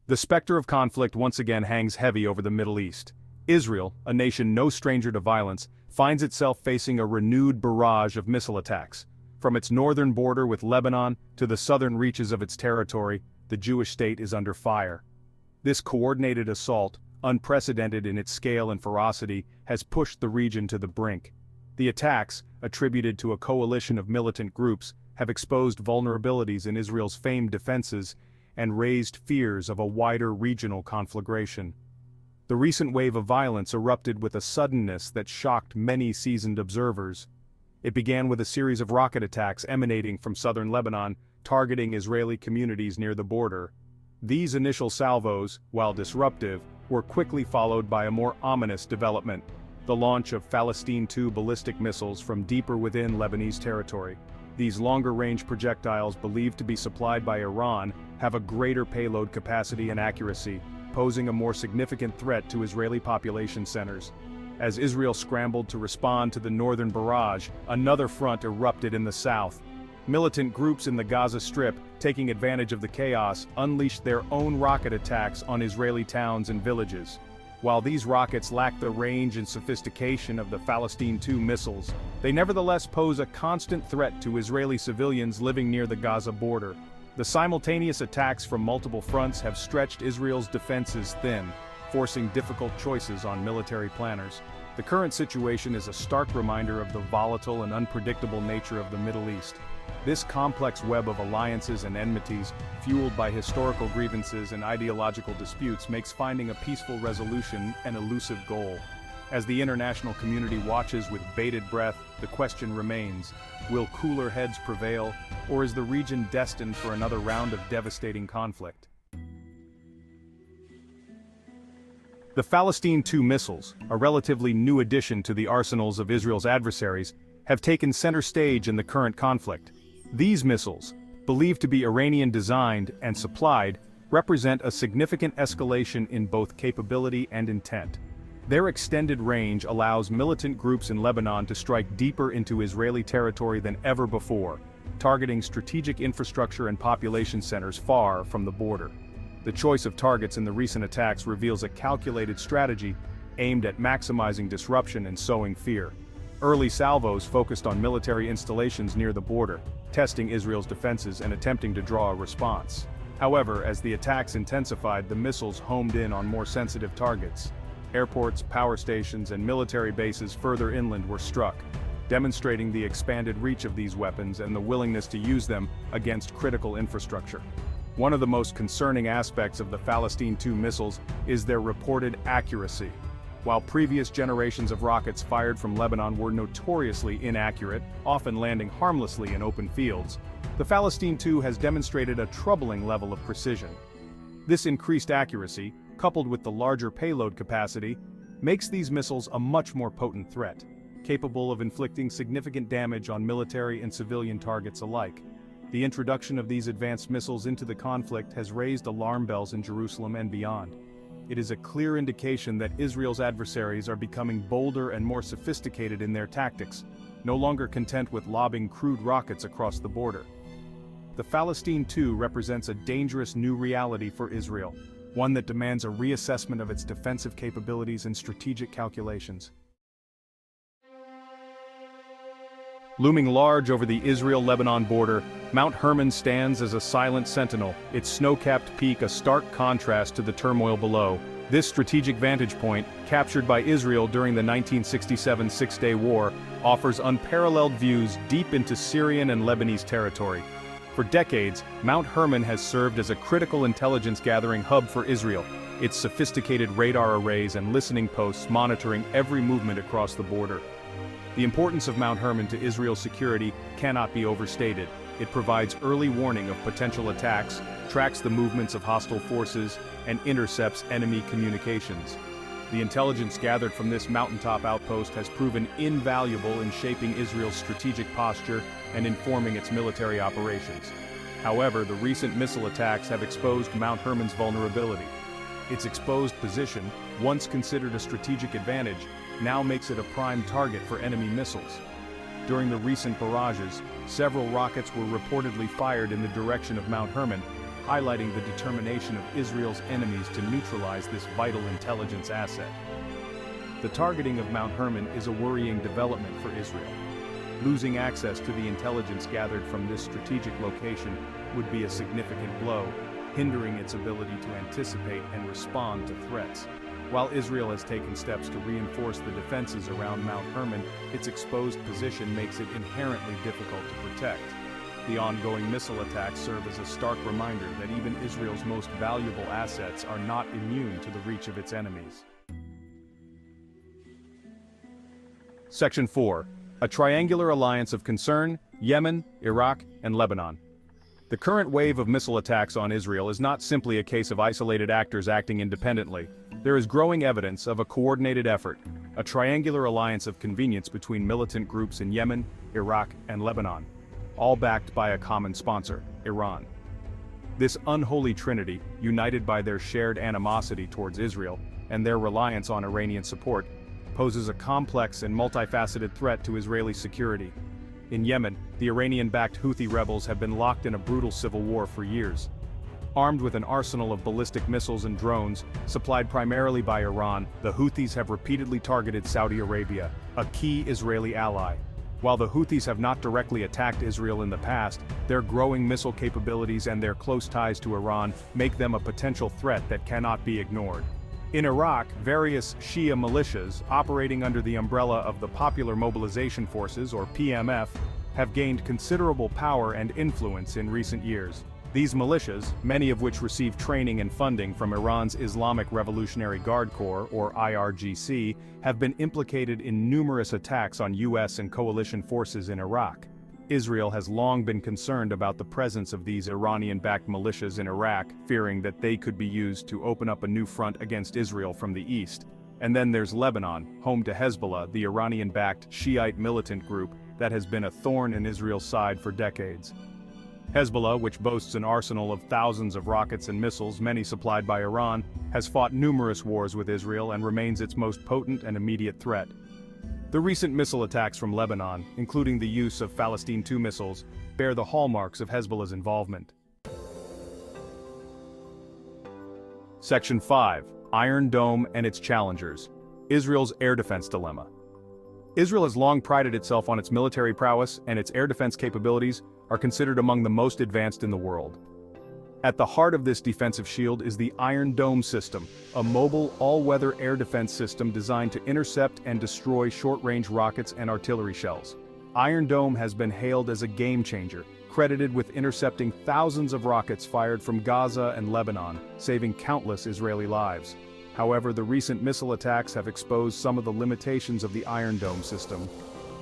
The specter of conflict once again hangs heavy over the Middle East. Israel, a nation no stranger to violence, finds itself facing a renewed barrage of missile attacks. From its northern border with Lebanon to the southern reaches of its territory, the Jewish state is under fire. This coordinated assault, unprecedented in its scale and ferocity, has pushed the region to the brink. The attacks, attributed to a coalition of militant groups, have exposed vulnerabilities in Israel's famed defenses and raised fears of a wider regional conflagration. The recent wave of violence erupted with a suddenness that shocked many seasoned observers. It began with a series of rocket attacks emanating from southern Lebanon, targeting Israeli communities near the border. These initial salvos, while disruptive, were quickly followed by a more ominous development: the launch of Palestine-2 ballistic missiles from deeper within Lebanese territory. These longer-range projectiles, believed to be supplied by Iran, have a greater payload capacity and accuracy, posing a more significant threat to Israeli population centers. As Israel scrambled to respond to the northern barrage, another front erupted in the south. Militant groups in the Gaza Strip, taking advantage of the chaos, unleashed their own rocket attacks on Israeli towns and villages. While these rockets lack the range and sophistication of the Palestine-2 missiles, they nevertheless pose a constant threat to Israeli civilians living near the Gaza border. The simultaneous attacks from multiple fronts have stretched Israel's defenses thin, forcing difficult choices on military planners. The current situation is a stark reminder of the volatile and unpredictable nature of the Middle East. This complex web of alliances and enmities, fueled by historical grievances and ideological disputes, makes finding a peaceful resolution an elusive goal. As the international community watches with bated breath, the question remains: will cooler heads prevail, or is the region destined for another round of devastating conflict? The Palestine-2 missiles, a relatively new addition to the arsenals of Israel's adversaries, have taken center stage in the current conflict. These missiles, believed to be Iranian-designed and supplied, represent a significant escalation in both capability and intent. Their extended range allows militant groups in Lebanon to strike deeper into Israeli territory than ever before, targeting strategic infrastructure and population centers far from the border. The choice of targets in the recent attacks reveals a calculated strategy aimed at maximizing disruption and sowing fear. Early salvos focused on military installations near the border, testing Israel's defenses and attempting to draw a response. However, as the attacks intensified, the missiles homed in on more sensitive targets. Airports, power stations, and military bases further inland were struck, demonstrating the expanded reach of these weapons and the willingness to use them against critical infrastructure. One of the most concerning aspects of the Palestine-2 missiles is their reported accuracy. While previous generations of rockets fired from Lebanon were notoriously inaccurate, often landing harmlessly in open fields, the Palestine-2 has demonstrated a troubling level of precision. This increased accuracy, coupled with the larger payload capacity, makes these missiles a much more potent threat, capable of inflicting significant damage on military and civilian targets alike. The introduction of these advanced missiles into the conflict has raised alarm bells in Jerusalem and beyond. It is a clear indication that Israel's adversaries are becoming bolder and more sophisticated in their tactics, no longer content with lobbing crude rockets across the border. The Palestine-2 represents a dangerous new reality for Israel, one that demands a reassessment of its defensive capabilities and strategic calculations. Looming large over the Israel-Lebanon border, Mount Hermon stands as a silent sentinel, its snow-capped peak a stark contrast to the turmoil below. This strategic vantage point, captured by Israel during the 1967 Six-Day War, offers unparalleled views deep into Syrian and Lebanese territory. For decades, Mount Hermon has served as a critical intelligence-gathering hub for Israel, its sophisticated radar arrays and listening posts monitoring every movement across the border. The importance of Mount Hermon to Israel's security cannot be overstated. It provides early warning of potential attacks, tracks the movements of hostile forces, and intercepts enemy communications. The intelligence gathered from this mountaintop outpost has proven invaluable in shaping Israel's strategic posture and informing its military operations. However, the recent missile attacks have exposed Mount Hermon's vulnerability. Its exposed position, once considered a strategic advantage, now makes it a prime target for enemy missiles. During the recent barrages, several rockets were reportedly fired in the direction of Mount Hermon, highlighting the determination of Israel's enemies to neutralize this vital intelligence asset. The targeting of Mount Hermon is a worrying development for Israel. Losing access to the intelligence gathered from this strategic location would be a significant blow, hindering its ability to anticipate and respond to threats. While Israel has taken steps to reinforce the defenses around Mount Hermon, its exposed position makes it inherently difficult to protect. The ongoing missile attacks serve as a stark reminder that even Israel's most valuable assets are not immune to the reach of its enemies. Section 4. A triangular alliance of concern: Yemen, Iraq, and Lebanon. The current wave of missile attacks on Israel is not simply a case of isolated actors acting independently. There is growing evidence of a coordinated effort, a triangular alliance of convenience between militant groups in Yemen, Iraq, and Lebanon, all backed by a common sponsor, Iran. This unholy trinity, united by their shared animosity towards Israel and their reliance on Iranian support, poses a complex and multifaceted threat to Israeli security. In Yemen, the Iranian-backed Houthi rebels have been locked in a brutal civil war for years. Armed with an arsenal of ballistic missiles and drones, supplied primarily by Iran, the Houthis have repeatedly targeted Saudi Arabia, a key Israeli ally. While the Houthis have not directly attacked Israel in the past, their growing missile capabilities and their close ties to Iran make them a potential threat that cannot be ignored. In Iraq, various Shia militias, operating under the umbrella of the Popular Mobilization Forces, or PMF, have gained considerable power and influence in recent years. These militias, many of which receive training and funding from Iran's Islamic Revolutionary Guard Corps, or IRGC, have been implicated in numerous attacks on U.S. and coalition forces in Iraq. Israel has long been concerned about the presence of these Iranian-backed militias in Iraq, fearing that they could be used to open up a new front against Israel from the east. And then there's Lebanon, home to Hezbollah, the Iranian-backed Shiite militant group that has been a thorn in Israel's side for decades. Hezbollah, which boasts an arsenal of thousands of rockets and missiles, many supplied by Iran, has fought numerous wars with Israel and remains its most potent and immediate threat. The recent missile attacks from Lebanon, including the use of Palestine II missiles, bear the hallmarks of Hezbollah's involvement. Section 5. Iron Dome and its challengers. Israel's air defense dilemma. Israel has long prided itself on its military prowess, and its air defense capabilities are considered among the most advanced in the world. At the heart of this defensive shield is the Iron Dome system, a mobile, all-weather air defense system designed to intercept and destroy short-range rockets and artillery shells. Iron Dome has been hailed as a game-changer, credited with intercepting thousands of rockets fired from Gaza and Lebanon, saving countless Israeli lives. However, the recent missile attacks have exposed some of the limitations of the Iron Dome system.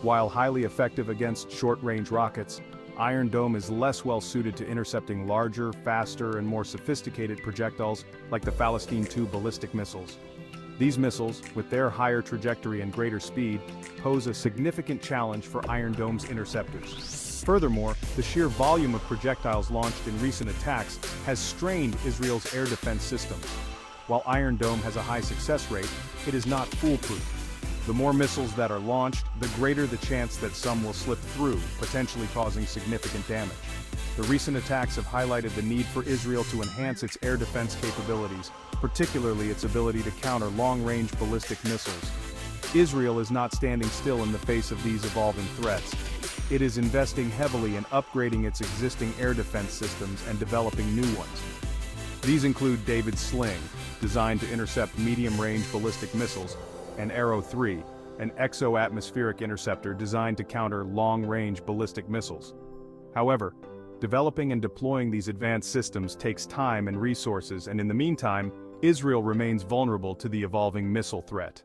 While highly effective against short-range rockets, Iron Dome is less well-suited to intercepting larger, faster, and more sophisticated projectiles like the Palestine II ballistic missiles. These missiles, with their higher trajectory and greater speed, pose a significant challenge for Iron Dome's interceptors. Furthermore, the sheer volume of projectiles launched in recent attacks has strained Israel's air defense systems. While Iron Dome has a high success rate, it is not foolproof. The more missiles that are launched, the greater the chance that some will slip through, potentially causing significant damage. The recent attacks have highlighted the need for Israel to enhance its air defense capabilities, particularly its ability to counter long-range ballistic missiles. Israel is not standing still in the face of these evolving threats. It is investing heavily in upgrading its existing air defense systems and developing new ones. These include David's Sling, designed to intercept medium-range ballistic missiles, and Arrow 3, an exo-atmospheric interceptor designed to counter long-range ballistic missiles. However, developing and deploying these advanced systems takes time and resources, and in the meantime, Israel remains vulnerable to the evolving missile threat.